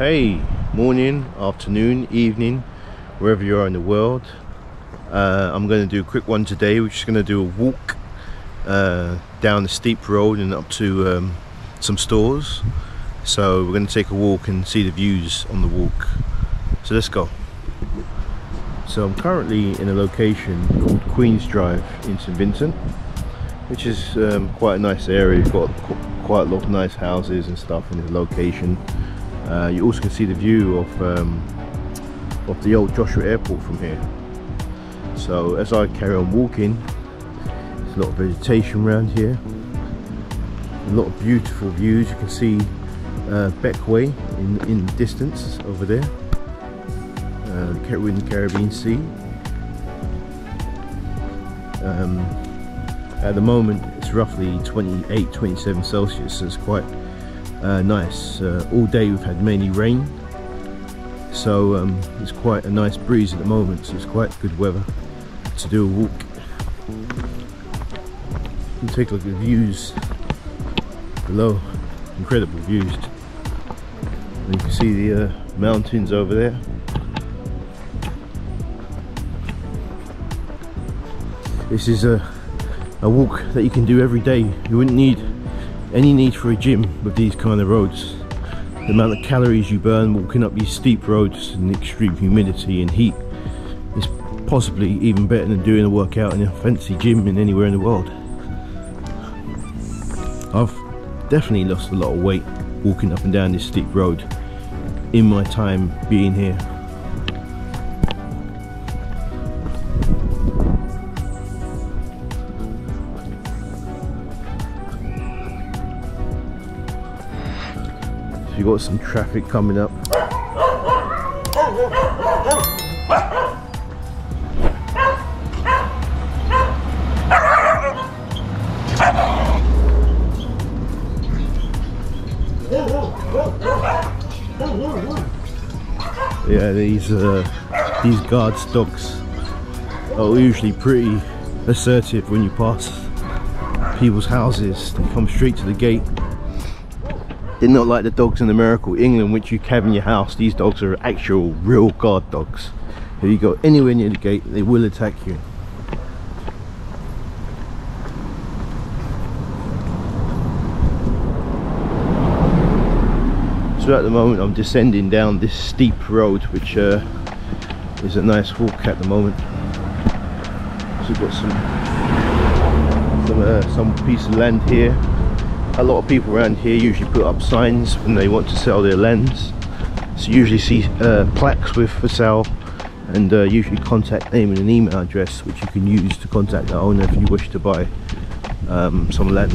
Hey, morning, afternoon, evening, wherever you are in the world. I'm going to do a quick one today. We're just going to do a walk down the steep road and up to some stores. So we're going to take a walk and see the views on the walk. So let's go. So I'm currently in a location called Queen's Drive in St Vincent, which is quite a nice area. You've got quite a lot of nice houses and stuff in the location. You also can see the view of the old Joshua Airport from here. So as I carry on walking, there's a lot of vegetation around here, a lot of beautiful views. You can see Beckway in the distance over there, the Caribbean Sea. At the moment it's roughly 28-27 Celsius, so it's quite nice. All day we've had mainly rain, so it's quite a nice breeze at the moment, so it's quite good weather to do a walk. You can take a look at the views below, incredible views. And you can see the mountains over there. This is a walk that you can do every day. You wouldn't need any need for a gym with these kind of roads. The amount of calories you burn walking up these steep roads in extreme humidity and heat is possibly even better than doing a workout in a fancy gym in anywhere in the world. I've definitely lost a lot of weight walking up and down this steep road in my time being here. You've got some traffic coming up. Yeah, these guards' dogs are usually pretty assertive when you pass people's houses. They come straight to the gate. They're not like the dogs in America or England, which you have in your house. These dogs are actual real guard dogs. If you go anywhere near the gate, they will attack you. So at the moment I'm descending down this steep road, which is a nice walk at the moment. So we've got some piece of land here. A lot of people around here usually put up signs when they want to sell their lands. So you usually see plaques with for sale, and usually contact name and an email address, which you can use to contact the owner if you wish to buy some land.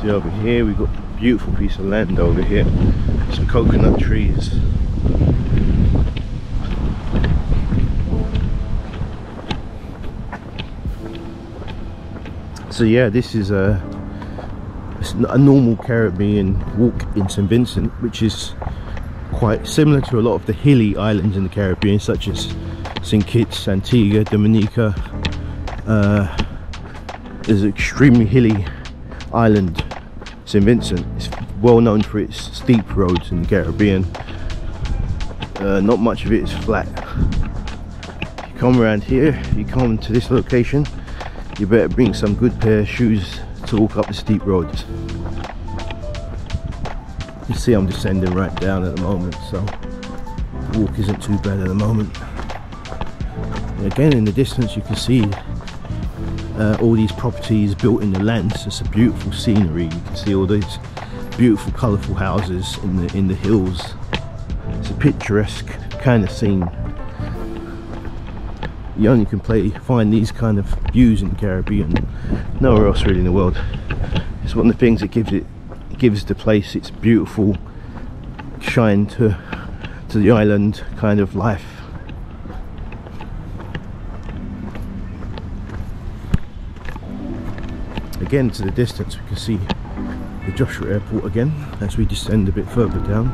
Over here we've got a beautiful piece of land over here, some coconut trees. So yeah, this is a normal Caribbean walk in St Vincent, which is quite similar to a lot of the hilly islands in the Caribbean, such as St Kitts, Antigua, Dominica. There's an extremely hilly island, St Vincent. It's well known for its steep roads in the Caribbean. Not much of it is flat. If you come around here, you come to this location, you better bring some good pair of shoes to walk up the steep roads. You see I'm descending right down at the moment, so the walk isn't too bad at the moment. And again, in the distance you can see all these properties built in the land. So it's a beautiful scenery. You can see all these beautiful colourful houses in the hills. It's a picturesque kind of scene. You only can find these kind of views in the Caribbean, nowhere else really in the world. It's one of the things that gives the place its beautiful shine to the island kind of life. again to the distance we can see the Joshua Airport again as we descend a bit further down.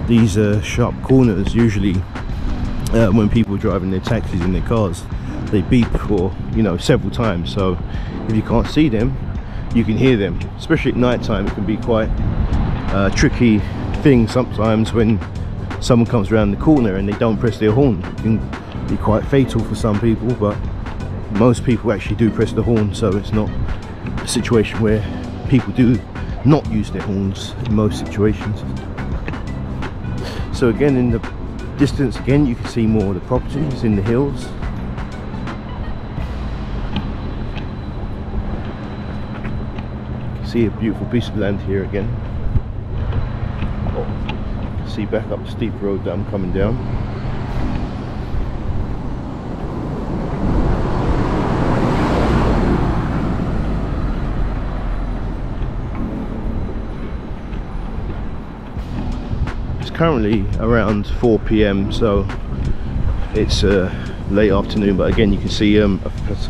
These sharp corners, usually when people are driving their taxis in their cars, they beep for, you know, several times. So if you can't see them, you can hear them. Especially at night time, it can be quite a tricky thing sometimes when someone comes around the corner and they don't press their horn. It can be quite fatal for some people, but most people actually do press the horn, so it's not a situation where people do not use their horns in most situations. So again, in the distance again, you can see more of the properties in the hills. You can see a beautiful piece of land here again. See back up the steep road that I'm coming down. It's currently around 4 PM, so it's late afternoon, but again you can see a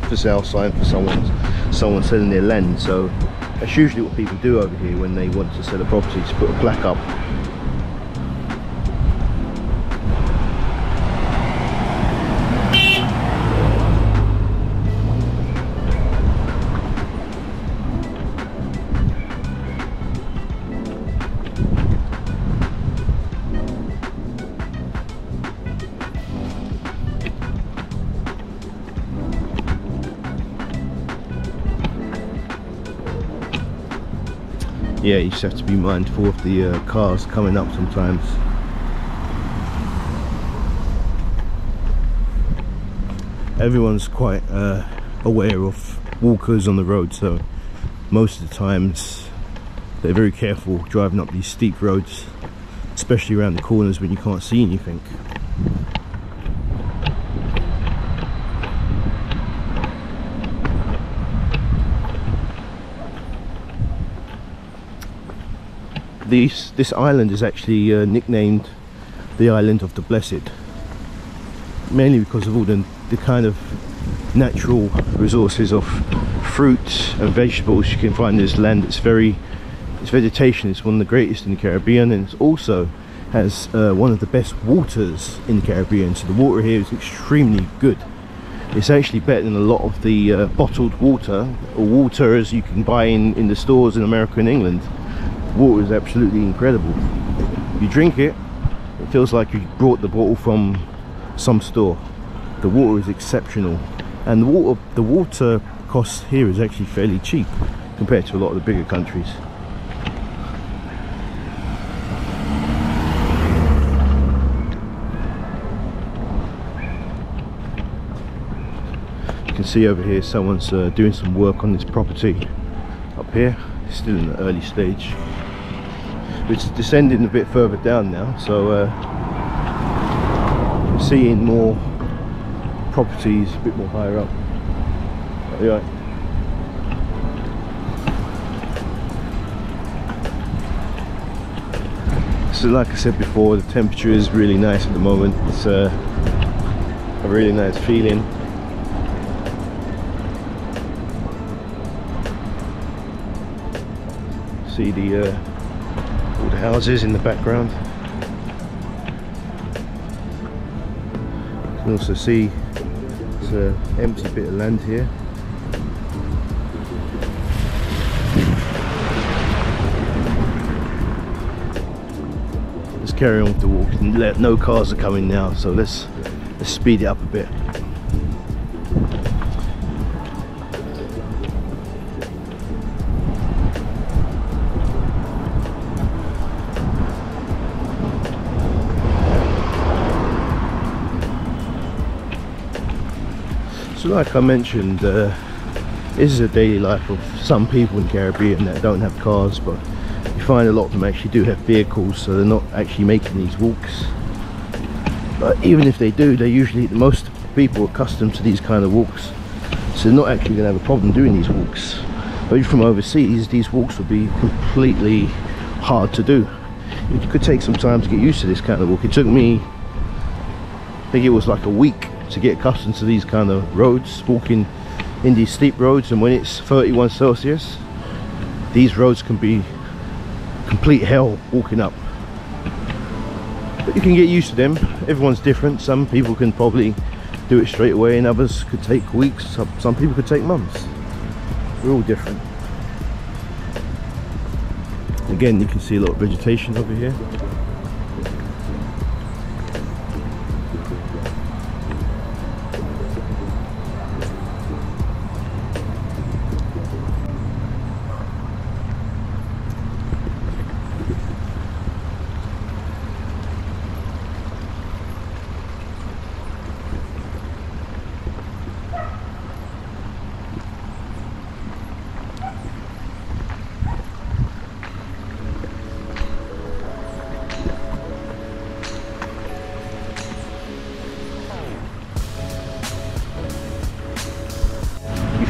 for sale sign for someone selling their land. So that's usually what people do over here when they want to sell a property, to put a plaque up. Yeah, you just have to be mindful of the cars coming up sometimes. Everyone's quite aware of walkers on the road, so most of the times they're very careful driving up these steep roads, especially around the corners when you can't see anything. This island is actually nicknamed the Island of the Blessed, mainly because of all the kind of natural resources of fruit and vegetables you can find in this land. Its vegetation is one of the greatest in the Caribbean, and it also has one of the best waters in the Caribbean. So the water here is extremely good. It's actually better than a lot of the bottled water or water as you can buy in the stores in America and England. Water is absolutely incredible. You drink it, it feels like you brought the bottle from some store. The water is exceptional, and the water cost here is actually fairly cheap compared to a lot of the bigger countries. You can see over here someone's doing some work on this property up here. It's still in the early stage. It's descending a bit further down now, so you're seeing more properties a bit more higher up. Yeah. So like I said before, the temperature is really nice at the moment. It's a really nice feeling. See all the houses in the background. You can also see it's an empty bit of land here. Let's carry on with the walk. No cars are coming now, so let's speed it up a bit. So like I mentioned, this is a daily life of some people in the Caribbean that don't have cars, but you find a lot of them actually do have vehicles, so they're not actually making these walks. But even if they do, they're usually, most people are accustomed to these kind of walks, so they're not actually going to have a problem doing these walks. But from overseas, these walks would be completely hard to do. it could take some time to get used to this kind of walk. It took me, I think it was like a week to get accustomed to these kind of roads, walking in these steep roads. And when it's 31 Celsius, these roads can be complete hell walking up. But you can get used to them. Everyone's different. Some people can probably do it straight away, and others could take weeks. Some people could take months. We're all different. Again, you can see a lot of vegetation over here.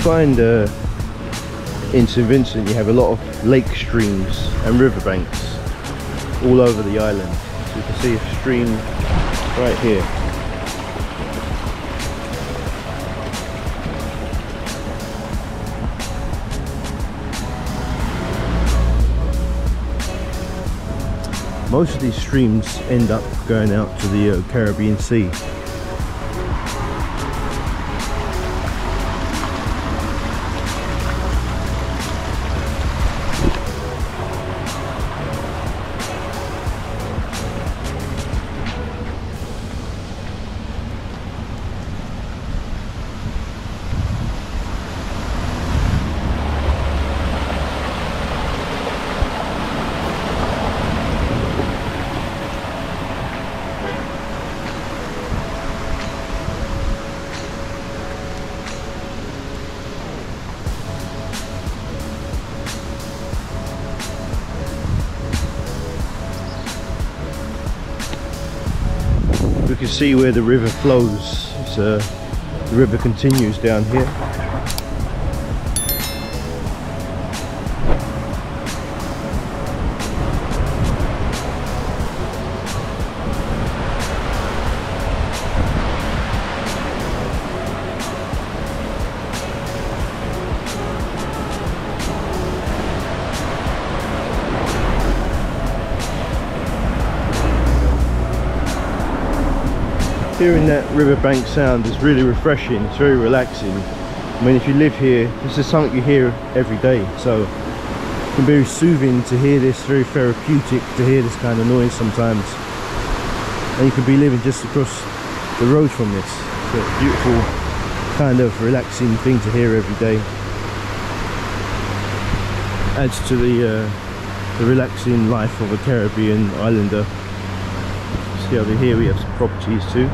Find in St Vincent you have a lot of lake streams and riverbanks all over the island. So you can see a stream right here. Most of these streams end up going out to the Caribbean Sea. We can see where the river flows. The river continues down here. Hearing that riverbank sound is really refreshing. It's very relaxing. I mean, if you live here, this is something you hear every day, so it can be very soothing to hear this, very therapeutic to hear this kind of noise sometimes. And you could be living just across the road from this. It's a beautiful kind of relaxing thing to hear every day. Adds to the relaxing life of a Caribbean islander. See over here we have some properties too.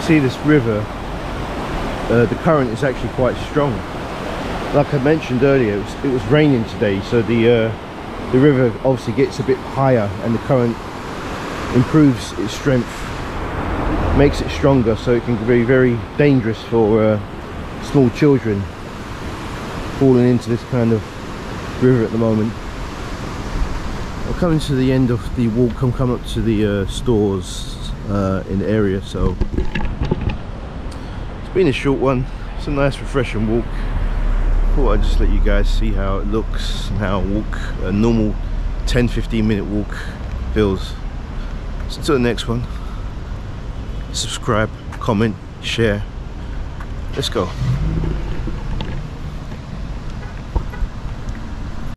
See this river, the current is actually quite strong. Like I mentioned earlier, it was raining today, so the river obviously gets a bit higher and the current improves its strength, makes it stronger, so it can be very dangerous for small children falling into this kind of river at the moment. I'm coming to the end of the walk. I'm coming up to the stores in the area, so it's been a short one. It's a nice refreshing walk. Thought I'd just let you guys see how it looks and how a normal 10-15 minute walk feels. So until the next one, subscribe, comment, share. Let's go.